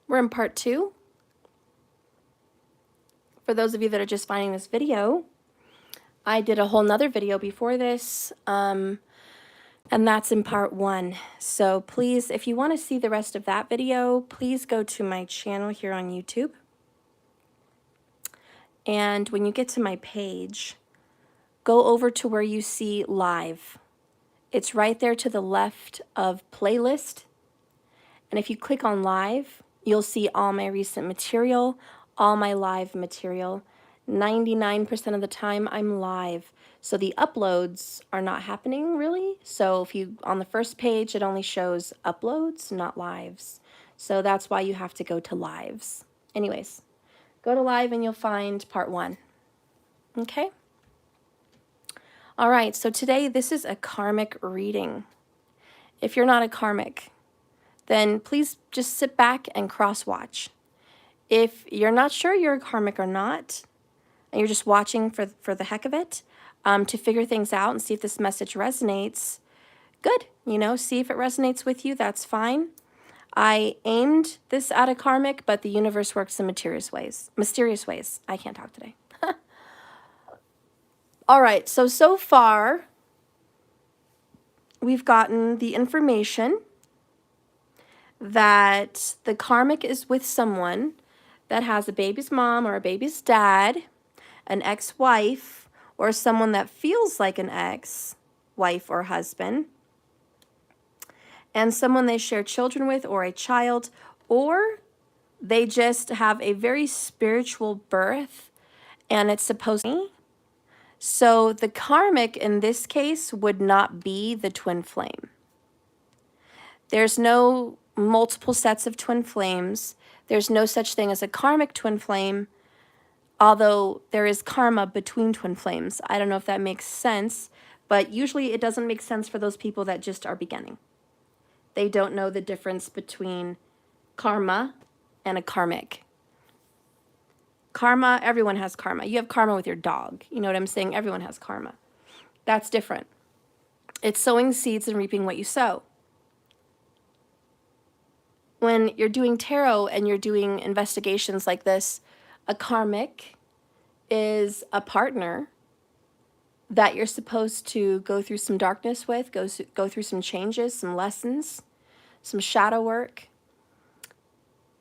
We're in part 2. For those of you that are just finding this video, I did a whole nother video before this, and that's in part 1. So please, if you want to see the rest of that video, please go to my channel here on YouTube. And when you get to my page, go over to where you see live. It's right there to the left of playlist. And if you click on live, you'll see all my recent material, all my live material. 99% of the time I'm live. So the uploads are not happening really. So if you, on the first page, it only shows uploads, not lives. So that's why you have to go to lives. Anyways, go to live and you'll find part 1. Okay? All right, so today this is a karmic reading. If you're not a karmic, then please just sit back and cross-watch. If you're not sure you're a karmic or not, and you're just watching for the heck of it, to figure things out and see if this message resonates, good. You know, see if it resonates with you, that's fine. I aimed this at a karmic, but the universe works in mysterious ways. I can't talk today. All right, so far, we've gotten the information that the karmic is with someone that has a baby's mom or a baby's dad, an ex-wife, or someone that feels like an ex-wife or husband, and someone they share children with or a child, or they just have a very spiritual birth and it's supposed to be. So the karmic in this case would not be the twin flame. There's no multiple sets of twin flames. There's no such thing as a karmic twin flame, although there is karma between twin flames. I don't know if that makes sense, but usually it doesn't make sense for those people that just are beginning. They don't know the difference between karma and a karmic. Karma, everyone has karma. You have karma with your dog. You know what I'm saying? Everyone has karma. That's different. It's sowing seeds and reaping what you sow. When you're doing tarot and you're doing investigations like this, a karmic is a partner that you're supposed to go through some darkness with, go through some changes, some lessons, some shadow work,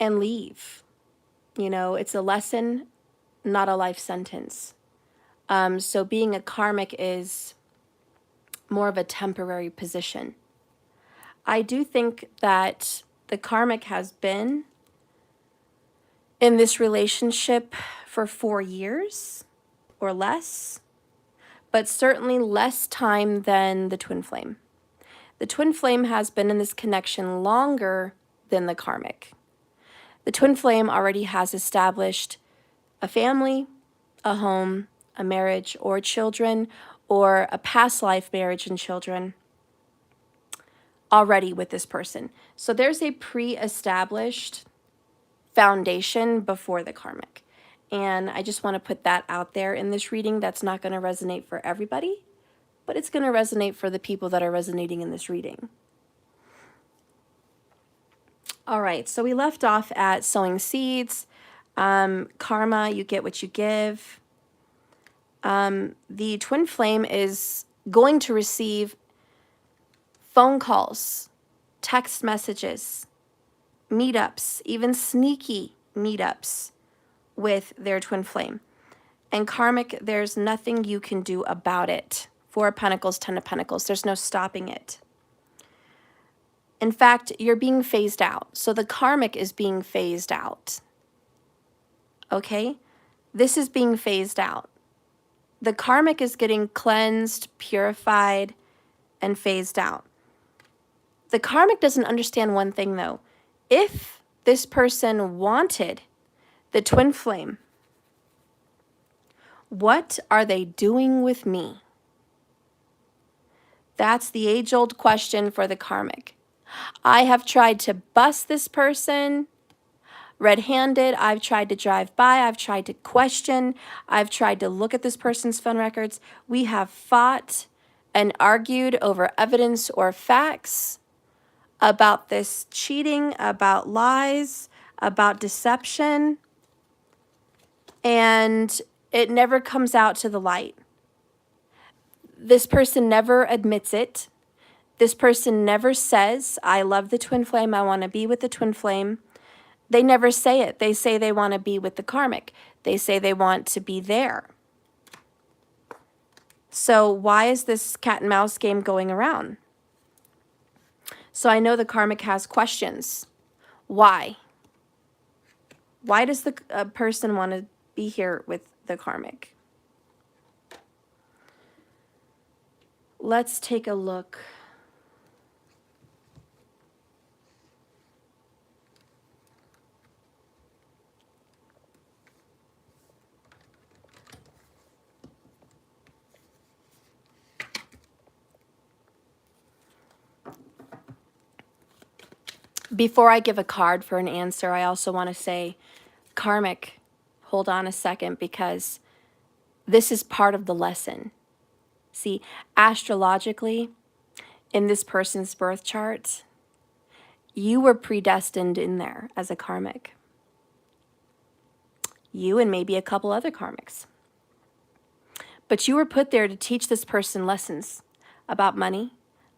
and leave. You know, it's a lesson, not a life sentence. So being a karmic is more of a temporary position. I do think that the karmic has been in this relationship for 4 years or less, but certainly less time than the twin flame. The twin flame has been in this connection longer than the karmic. The twin flame already has established a family, a home, a marriage, or children, or a past life marriage and children already with this person. So there's a pre-established foundation before the karmic. And I just want to put that out there in this reading. That's not going to resonate for everybody, but it's going to resonate for the people that are resonating in this reading. All right, so we left off at sowing seeds. Karma, you get what you give. The twin flame is going to receive phone calls, text messages, meetups, even sneaky meetups with their twin flame. And karmic, there's nothing you can do about it. 4 of Pentacles, 10 of Pentacles, there's no stopping it. In fact, you're being phased out. So the karmic is being phased out. Okay? This is being phased out. The karmic is getting cleansed, purified, and phased out. The karmic doesn't understand one thing, though. If this person wanted the twin flame, what are they doing with me? That's the age-old question for the karmic. I have tried to bust this person red-handed. I've tried to drive by. I've tried to question. I've tried to look at this person's phone records. We have fought and argued over evidence or facts about this cheating, about lies, about deception, and it never comes out to the light. This person never admits it. This person never says, I love the twin flame, I want to be with the twin flame. They never say it. They say they want to be with the karmic. They say they want to be there. So why is this cat and mouse game going around? So I know the karmic has questions. Why? Why does the person want to be here with the karmic? Let's take a look. Before I give a card for an answer, I also want to say, karmic, hold on a second, because this is part of the lesson. See, astrologically, in this person's birth chart, you were predestined in there as a karmic. You and maybe a couple other karmics. But you were put there to teach this person lessons about money,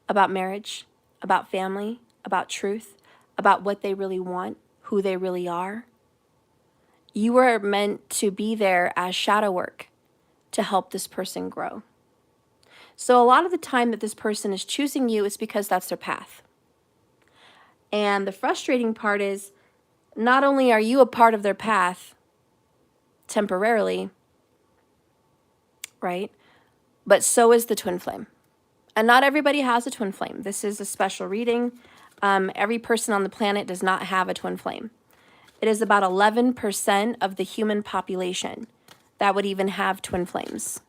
about marriage, about family, about truth, about what they really want, who they really are. You were meant to be there as shadow work to help this person grow. So a lot of the time that this person is choosing you is because that's their path. And the frustrating part is, not only are you a part of their path temporarily, right? But so is the twin flame. And not everybody has a twin flame. This is a special reading. Every person on the planet does not have a twin flame. It is about 11% of the human population that would even have twin flames.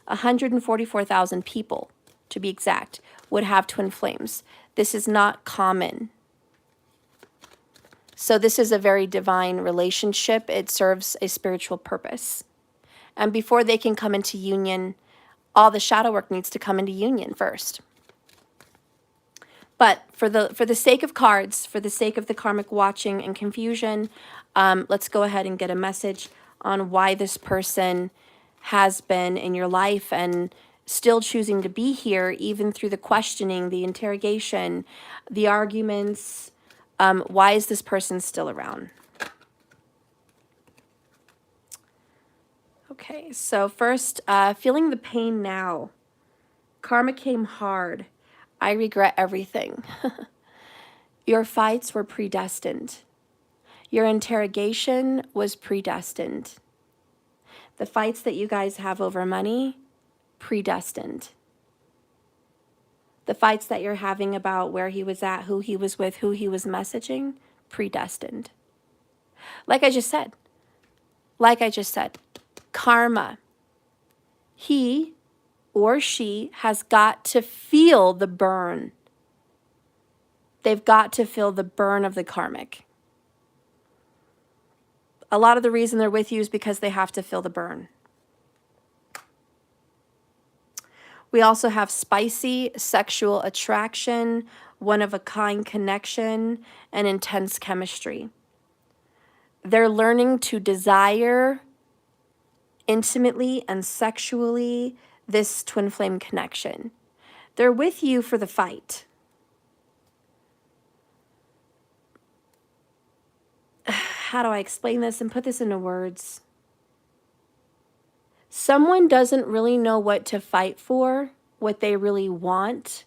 144,000 people, to be exact, would have twin flames. This is not common. So this is a very divine relationship. It serves a spiritual purpose. And before they can come into union, all the shadow work needs to come into union first. But for the sake of cards, for the sake of the karmic watching and confusion, let's go ahead and get a message on why this person has been in your life and still choosing to be here, even through the questioning, the interrogation, the arguments. Why is this person still around? Okay, so first, feeling the pain now. Karma came hard. I regret everything. Your fights were predestined. Your interrogation was predestined. The fights that you guys have over money, predestined. The fights that you're having about where he was at, who he was with, who he was messaging, predestined. Like I just said, karma. He or she has got to feel the burn. They've got to feel the burn of the karmic. A lot of the reason they're with you is because they have to feel the burn. We also have spicy sexual attraction, one-of-a-kind connection, and intense chemistry. They're learning to desire intimately and sexually this twin flame connection. They're with you for the fight. How do I explain this and put this into words? Someone doesn't really know what to fight for, what they really want,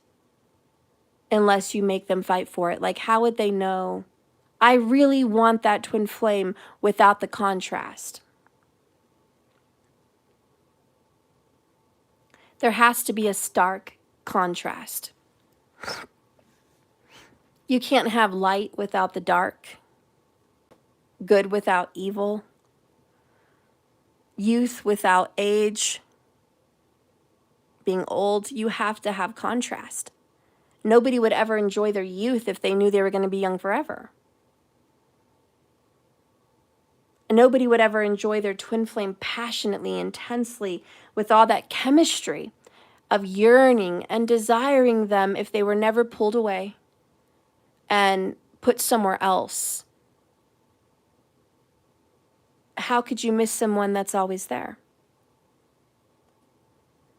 unless you make them fight for it. Like, how would they know? I really want that twin flame without the contrast. There has to be a stark contrast. You can't have light without the dark, good without evil, youth without age, being old. You have to have contrast. Nobody would ever enjoy their youth if they knew they were going to be young forever. And nobody would ever enjoy their twin flame passionately, intensely, with all that chemistry of yearning and desiring them if they were never pulled away and put somewhere else how could you miss someone that's always there?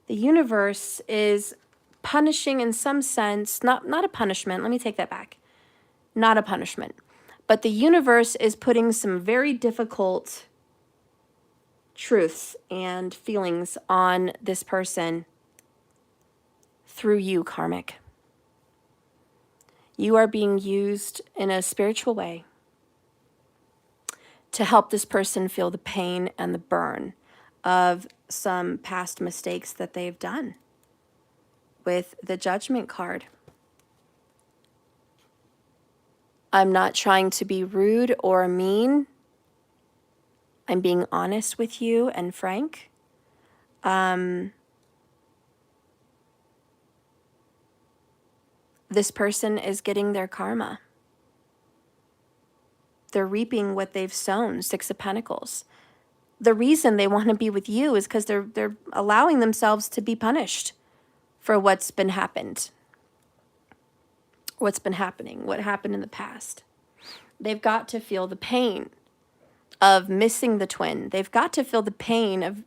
The universe is punishing in some sense, not a punishment, let me take that back. Not a punishment. But the universe is putting some very difficult truths and feelings on this person through you, Karmic. You are being used in a spiritual way to help this person feel the pain and the burn of some past mistakes that they've done with the Judgment card. I'm not trying to be rude or mean. I'm being honest with you and frank. This person is getting their karma. They're reaping what they've sown, Six of Pentacles. The reason they want to be with you is because they're allowing themselves to be punished for what's been happening, what happened in the past. They've got to feel the pain of missing the twin. They've got to feel the pain of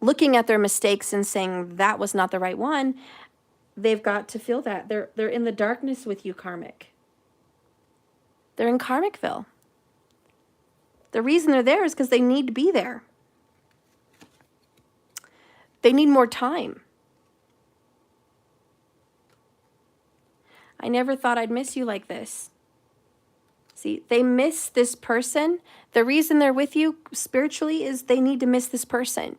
looking at their mistakes and saying that was not the right one. They've got to feel that. They're in the darkness with you, Karmic. They're in Karmicville. The reason they're there is because they need to be there. They need more time. I never thought I'd miss you like this. See, they miss this person. The reason they're with you spiritually is they need to miss this person.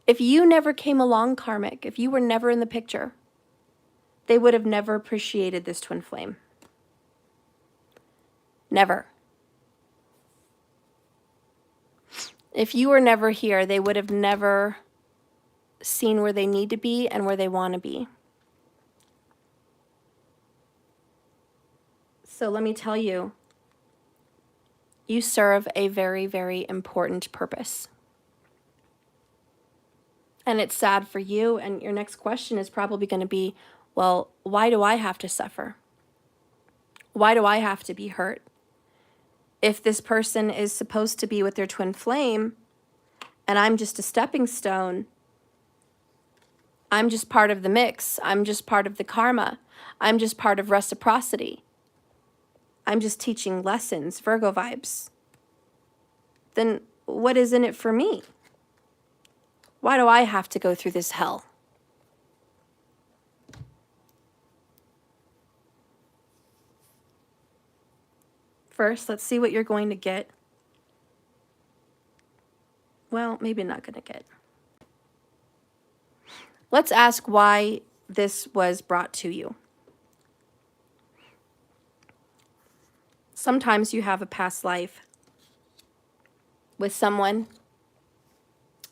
If you never came along, Karmic, if you were never in the picture, they would have never appreciated this twin flame. Never. If you were never here, they would have never seen where they need to be and where they want to be. So let me tell you, you serve a very, very important purpose. And it's sad for you, and your next question is probably going to be, well, why do I have to suffer? Why do I have to be hurt? If this person is supposed to be with their twin flame, and I'm just a stepping stone, I'm just part of the mix, I'm just part of the karma, I'm just part of reciprocity, I'm just teaching lessons, Virgo vibes, then what is in it for me? Why do I have to go through this hell? First, let's see what you're going to get. Well, maybe not going to get. Let's ask why this was brought to you. Sometimes you have a past life with someone.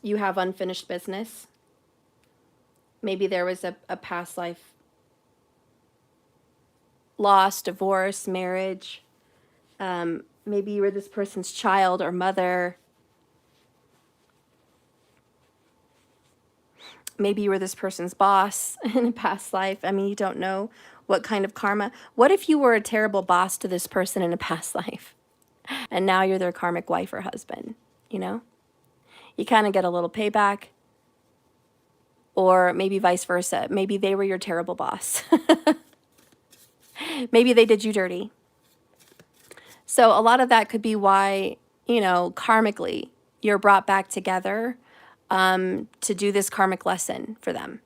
You have unfinished business. Maybe there was a past life loss, divorce, marriage. Maybe you were this person's child or mother. Maybe you were this person's boss in a past life. I mean, you don't know what kind of karma. What if you were a terrible boss to this person in a past life? And now you're their karmic wife or husband, you know? You kind of get a little payback. Or maybe vice versa. Maybe they were your terrible boss. Maybe they did you dirty. So a lot of that could be why, you know, karmically, you're brought back together to do this karmic lesson for them.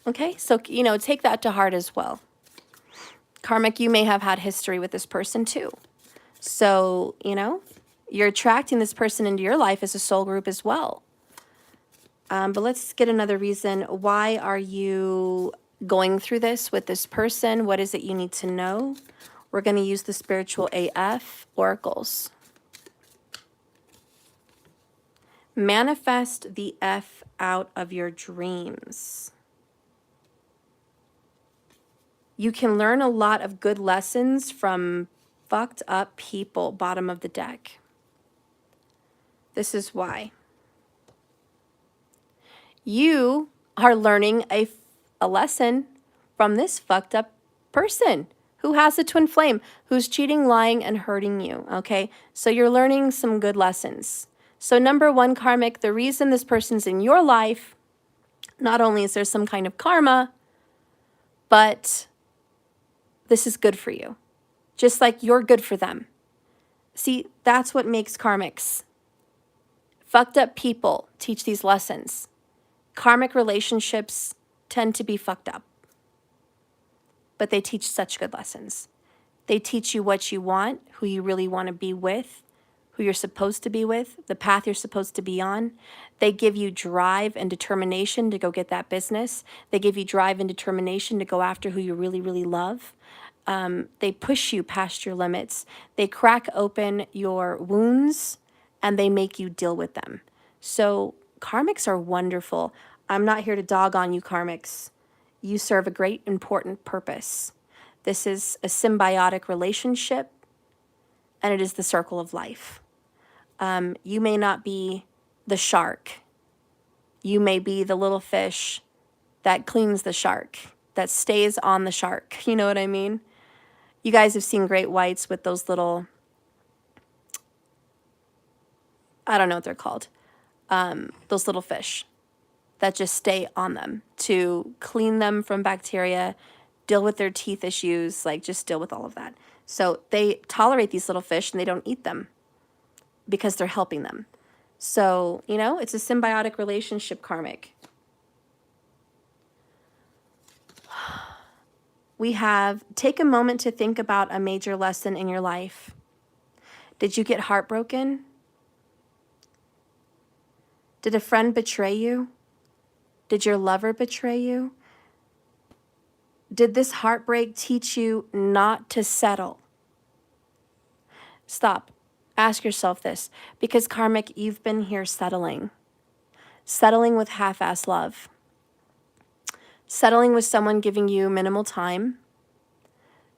Okay, so, you know, take that to heart as well. Karmic, you may have had history with this person too. So, you know, you're attracting this person into your life as a soul group as well. But let's get another reason. Why are you going through this with this person? What is it you need to know? We're going to use the spiritual AF oracles. Manifest the F out of your dreams. You can learn a lot of good lessons from fucked up people, bottom of the deck. This is why. You are learning a lesson from this fucked up person who has a twin flame, who's cheating, lying, and hurting you, okay? So you're learning some good lessons. So number one, karmic, the reason this person's in your life, not only is there some kind of karma, but this is good for you. Just like you're good for them. See, that's what makes karmics. Fucked up people teach these lessons. Karmic relationships tend to be fucked up, but they teach such good lessons. They teach you what you want, who you really want to be with, who you're supposed to be with, the path you're supposed to be on. They give you drive and determination to go get that business. They give you drive and determination to go after who you really, really love. They push you past your limits. They crack open your wounds and they make you deal with them. So karmics are wonderful. I'm not here to dog on you, karmics. You serve a great, important purpose. This is a symbiotic relationship, and it is the circle of life. You may not be the shark. You may be the little fish that cleans the shark, that stays on the shark. You know what I mean? You guys have seen great whites with those little, I don't know what they're called, those little fish that just stay on them to clean them from bacteria, deal with their teeth issues, like just deal with all of that. So they tolerate these little fish and they don't eat them because they're helping them. So, you know, it's a symbiotic relationship, karmic. We have, take a moment to think about a major lesson in your life. Did you get heartbroken? Did a friend betray you? Did your lover betray you? Did this heartbreak teach you not to settle? Stop. Ask yourself this, because karmic, you've been here settling. Settling with half-ass love. Settling with someone giving you minimal time.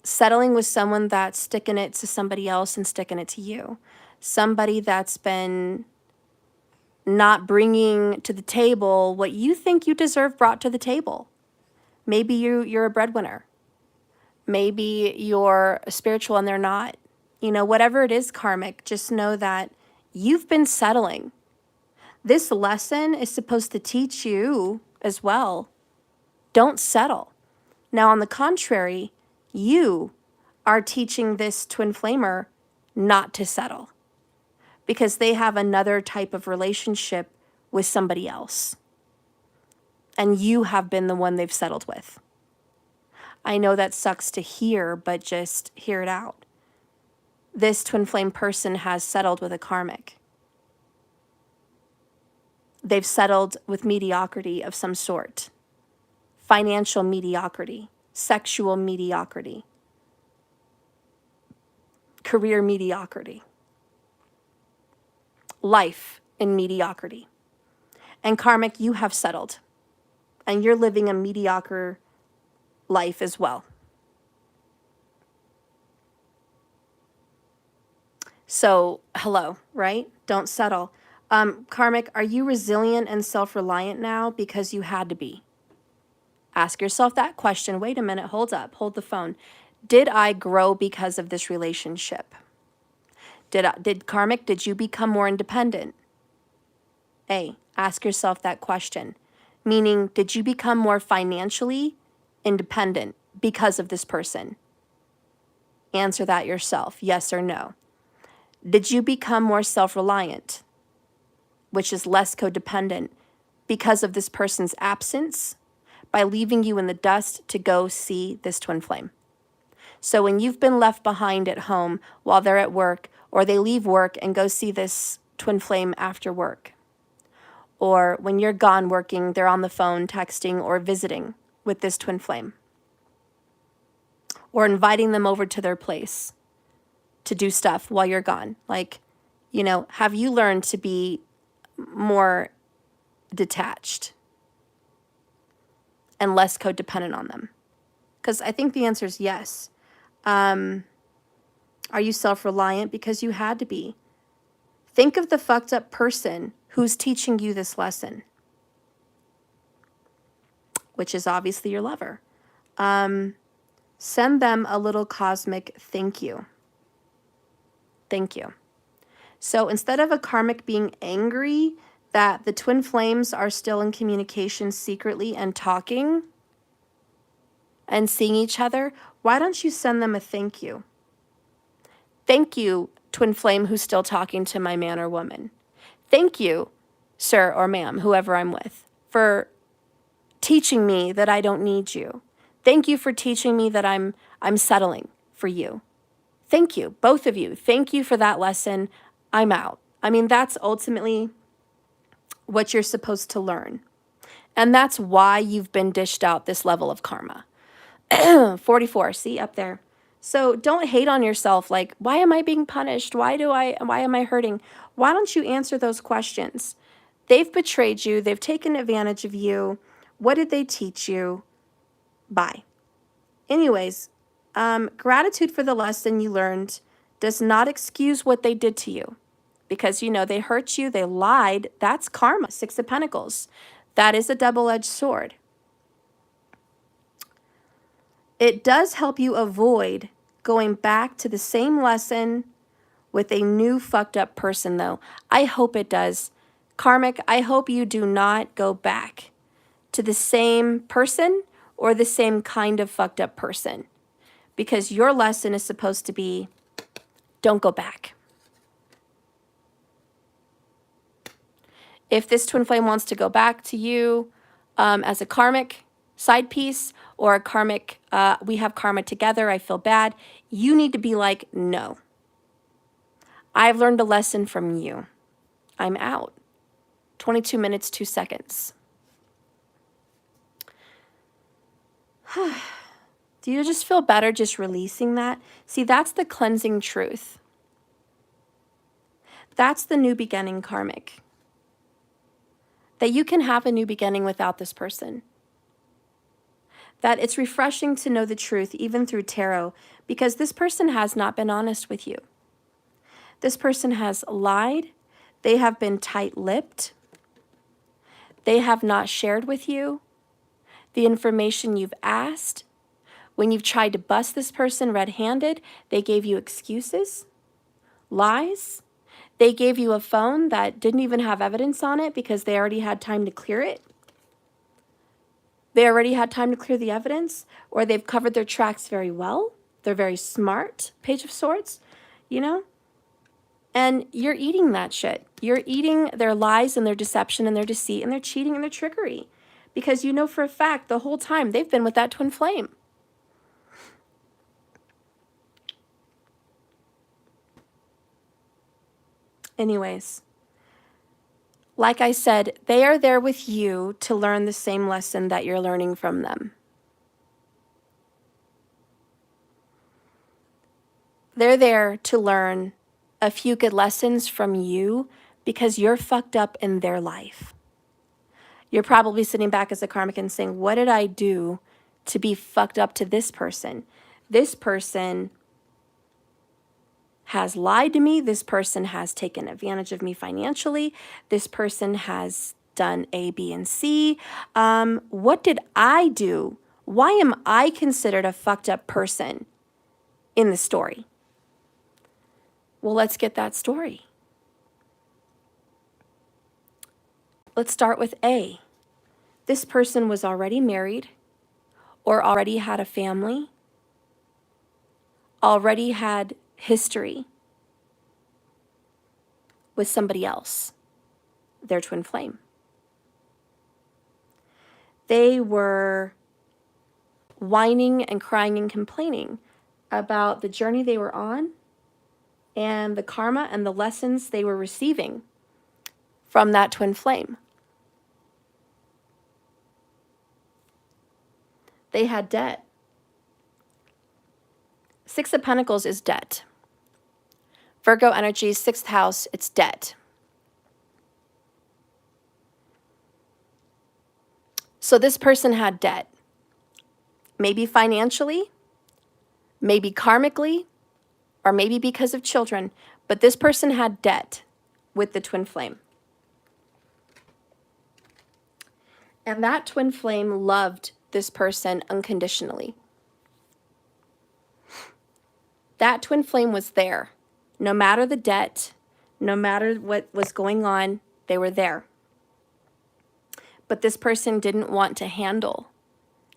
Settling with someone that's sticking it to somebody else and sticking it to you. Somebody that's been not bringing to the table what you think you deserve brought to the table. Maybe you're a breadwinner. Maybe you're spiritual and they're not. You know, whatever it is, karmic, just know that you've been settling. This lesson is supposed to teach you as well. Don't settle. Now, on the contrary, you are teaching this twin flamer not to settle because they have another type of relationship with somebody else. And you have been the one they've settled with. I know that sucks to hear, but just hear it out. This twin flame person has settled with a karmic. They've settled with mediocrity of some sort. Financial mediocrity, sexual mediocrity, career mediocrity, life in mediocrity. And karmic, you have settled. And you're living a mediocre life as well. So, hello, right? Don't settle. Karmic, are you resilient and self-reliant now because you had to be? Ask yourself that question. Wait a minute, hold up, hold the phone. Did I grow because of this relationship? Did karmic, did you become more independent? A, ask yourself that question. Meaning, did you become more financially independent because of this person? Answer that yourself, yes or no. Did you become more self-reliant, which is less codependent, because of this person's absence, by leaving you in the dust to go see this twin flame? So when you've been left behind at home while they're at work, or they leave work and go see this twin flame after work, or when you're gone working, they're on the phone, texting, or visiting with this twin flame, or inviting them over to their place to do stuff while you're gone. Like, you know, have you learned to be more detached and less codependent on them? Because I think the answer is yes. Are you self-reliant because you had to be? Think of the fucked up person who's teaching you this lesson, which is obviously your lover. Send them a little cosmic thank you. Thank you. So instead of a karmic being angry that the twin flames are still in communication secretly and talking and seeing each other, why don't you send them a thank you? Thank you, twin flame who's still talking to my man or woman. Thank you, sir or ma'am, whoever I'm with, for teaching me that I don't need you. Thank you for teaching me that I'm settling for you. Thank you, both of you. Thank you for that lesson. I'm out. I mean, that's ultimately what you're supposed to learn. And that's why you've been dished out this level of karma. 44, see up there. So don't hate on yourself like, why am I being punished? Why am I hurting? Why don't you answer those questions? They've betrayed you. They've taken advantage of you. What did they teach you? Bye. Anyways, gratitude for the lesson you learned does not excuse what they did to you. Because, you know, they hurt you, they lied. That's karma, 6 of Pentacles. That is a double-edged sword. It does help you avoid going back to the same lesson with a new fucked up person, though. I hope it does. Karmic, I hope you do not go back to the same person or the same kind of fucked up person. Because your lesson is supposed to be, don't go back. If this twin flame wants to go back to you as a karmic side piece or a karmic, we have karma together, I feel bad, you need to be like, no. I've learned a lesson from you. I'm out. 22 minutes, 2 seconds. Do you just feel better just releasing that? See, that's the cleansing truth. That's the new beginning karmic. That you can have a new beginning without this person. That it's refreshing to know the truth even through tarot because this person has not been honest with you. This person has lied. They have been tight-lipped. They have not shared with you the information you've asked. When you've tried to bust this person red-handed, they gave you excuses, lies. They gave you a phone that didn't even have evidence on it because they already had time to clear it. They already had time to clear the evidence, or they've covered their tracks very well. They're very smart, Page of Swords, you know? And you're eating that shit. You're eating their lies and their deception and their deceit and their cheating and their trickery. Because you know for a fact the whole time they've been with that twin flame. Anyways, like I said, they are there with you to learn the same lesson that you're learning from them. They're there to learn a few good lessons from you because you're fucked up in their life. You're probably sitting back as a karmic and saying, what did I do to be fucked up to this person? This person has lied to me. This person has taken advantage of me financially. This person has done A, B, and C. What did I do? Why am I considered a fucked up person in the story? Well, let's get that story. Let's start with A. This person was already married or already had a family, already had history with somebody else, their twin flame. They were whining and crying and complaining about the journey they were on and the karma and the lessons they were receiving from that twin flame. They had debt. 6 of Pentacles is debt. Virgo energy, 6th house, it's debt. So this person had debt. Maybe financially, maybe karmically, or maybe because of children. But this person had debt with the twin flame. And that twin flame loved this person unconditionally. That twin flame was there. No matter the debt, no matter what was going on, they were there. But this person didn't want to handle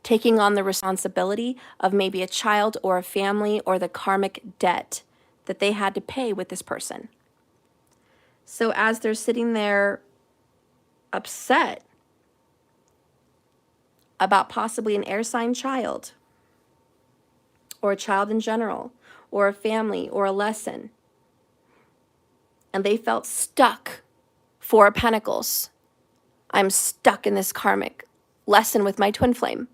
taking on the responsibility of maybe a child or a family or the karmic debt that they had to pay with this person. So as they're sitting there upset about possibly an air sign child, or a child in general, or a family, or a lesson, and they felt stuck, Four of Pentacles. I'm stuck in this karmic lesson with my twin flame.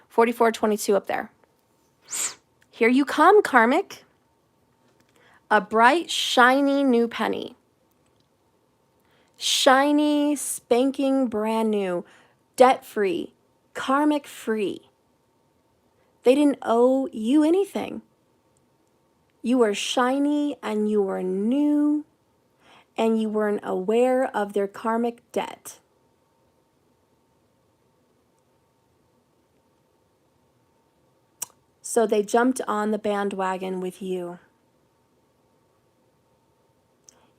4422 up there. Here you come, karmic. A bright, shiny new penny. Shiny, spanking, brand new, debt-free, karmic-free. They didn't owe you anything. You were shiny and you were new and you weren't aware of their karmic debt. So they jumped on the bandwagon with you.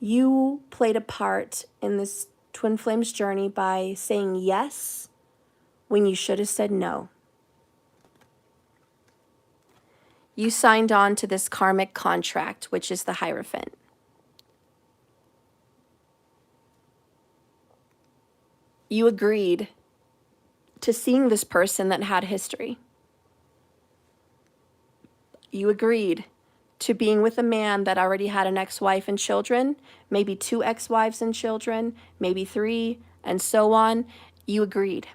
You played a part in this twin flames journey by saying yes when you should have said no. You signed on to this karmic contract, which is the Hierophant. You agreed to seeing this person that had history. You agreed to being with a man that already had an ex-wife and children, maybe 2 ex-wives and children, maybe 3, and so on. You agreed.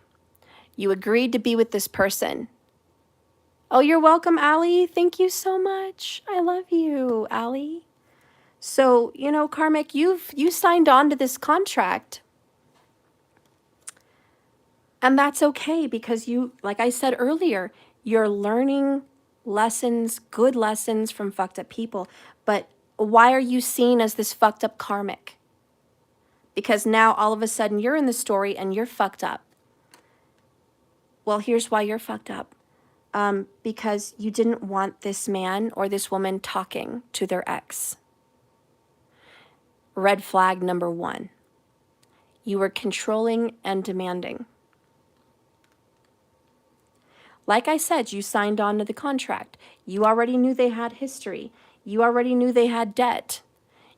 You agreed to be with this person. Oh, you're welcome, Allie. Thank you so much. I love you, Allie. So, you know, karmic, you signed on to this contract. And that's okay because you, like I said earlier, you're learning lessons, good lessons from fucked up people. But why are you seen as this fucked up karmic? Because now all of a sudden you're in the story and you're fucked up. Well, here's why you're fucked up. Because you didn't want this man or this woman talking to their ex. Red flag number 1. You were controlling and demanding. Like I said, you signed on to the contract. You already knew they had history. You already knew they had debt.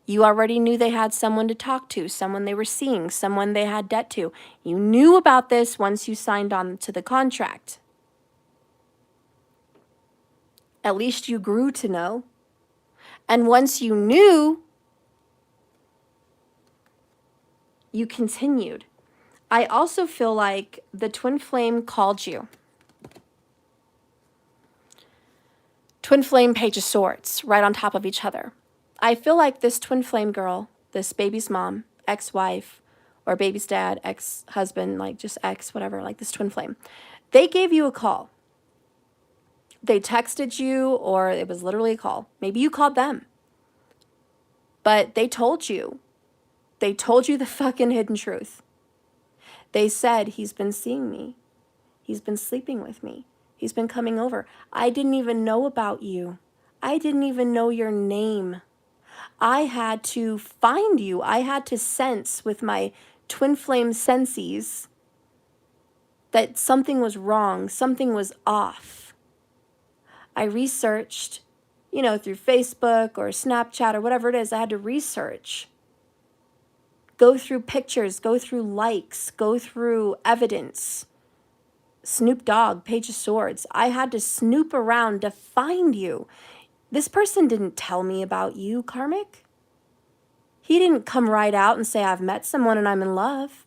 You already knew they had someone to talk to, someone they were seeing, someone they had debt to. You knew about this once you signed on to the contract. At least you grew to know. And once you knew, you continued. I also feel like the twin flame called you. Twin flame, Page of Swords, right on top of each other. I feel like this twin flame girl, this baby's mom, ex-wife, or baby's dad, ex-husband, like just ex, whatever, like this twin flame, they gave you a call. They texted you, or it was literally a call. Maybe you called them. But they told you. They told you the fucking hidden truth. They said, he's been seeing me. He's been sleeping with me. He's been coming over. I didn't even know about you. I didn't even know your name. I had to find you. I had to sense with my twin flame senses that something was wrong, something was off. I researched, you know, through Facebook or Snapchat or whatever it is. I had to research. Go through pictures, go through likes, go through evidence. Snoop Dogg, Page of Swords. I had to snoop around to find you. This person didn't tell me about you, karmic. He didn't come right out and say, I've met someone and I'm in love.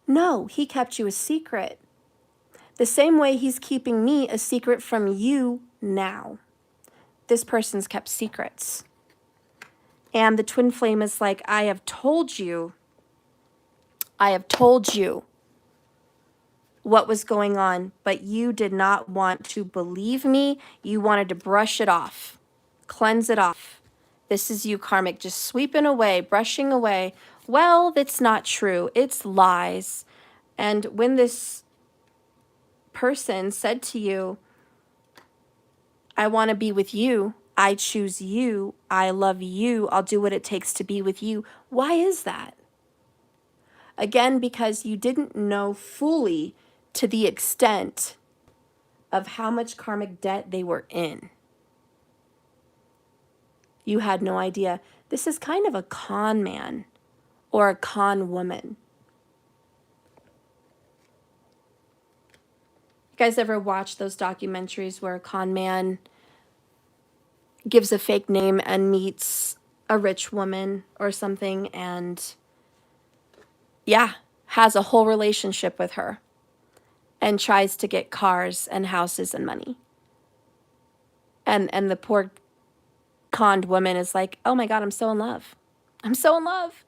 No, he kept you a secret. The same way he's keeping me a secret from you now. This person's kept secrets. And the twin flame is like, I have told you what was going on, but you did not want to believe me. You wanted to brush it off, cleanse it off. This is you, karmic, just sweeping away, brushing away. Well, that's not true. It's lies. And when this person said to you, I want to be with you. I choose you. I love you. I'll do what it takes to be with you. Why is that? Again, because you didn't know fully to the extent of how much karmic debt they were in. You had no idea. This is kind of a con man or a con woman. You guys ever watch those documentaries where a con man gives a fake name and meets a rich woman or something and, yeah, has a whole relationship with her and tries to get cars and houses and money? And the poor conned woman is like, oh my God, I'm so in love. I'm so in love.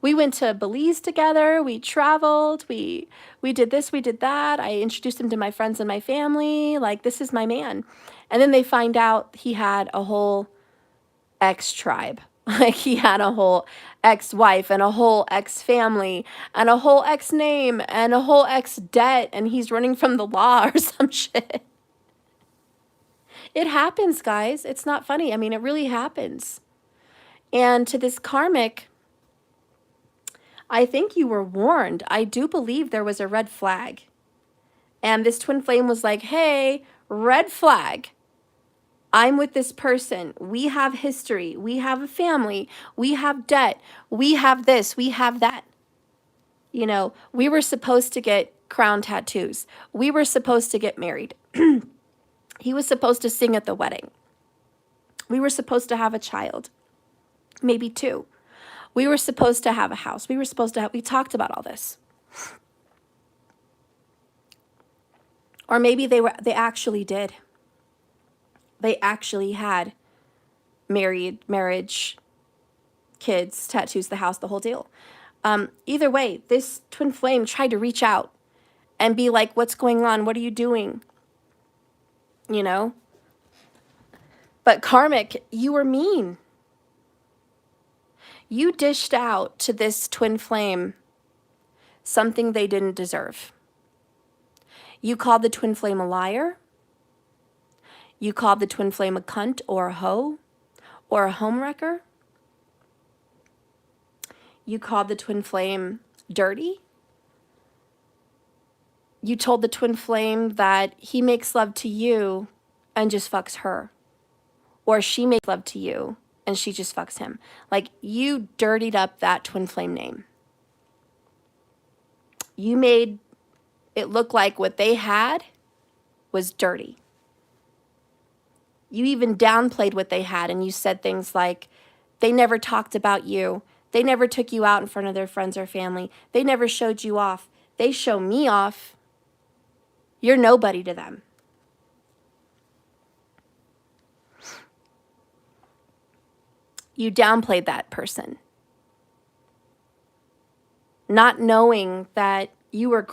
We went to Belize together. We traveled. We did this, we did that. I introduced him to my friends and my family. Like, this is my man. And then they find out he had a whole ex-tribe. Like, he had a whole ex-wife and a whole ex-family and a whole ex-name and a whole ex-debt, and he's running from the law or some shit. It happens, guys. It's not funny. I mean, it really happens. And to this karmic, I think you were warned. I do believe there was a red flag. And this twin flame was like, hey, red flag. I'm with this person. We have history. We have a family. We have debt. We have this. We have that. You know, we were supposed to get crown tattoos. We were supposed to get married. He was supposed to sing at the wedding. We were supposed to have a child, maybe two. We were supposed to have a house. We talked about all this. Or maybe they actually did. They actually had marriage, kids, tattoos, the house, the whole deal. Either way, this twin flame tried to reach out and be like, what's going on? What are you doing? You know? But karmic, you were mean. You dished out to this twin flame something they didn't deserve. You called the twin flame a liar. You called the twin flame a cunt or a hoe or a homewrecker. You called the twin flame dirty. You told the twin flame that he makes love to you and just fucks her. Or she makes love to you and she just fucks him. Like, you dirtied up that twin flame name. You made it look like what they had was dirty. You even downplayed what they had, and you said things like, they never talked about you. They never took you out in front of their friends or family. They never showed you off. They show me off. You're nobody to them. You downplayed that person, not knowing that you were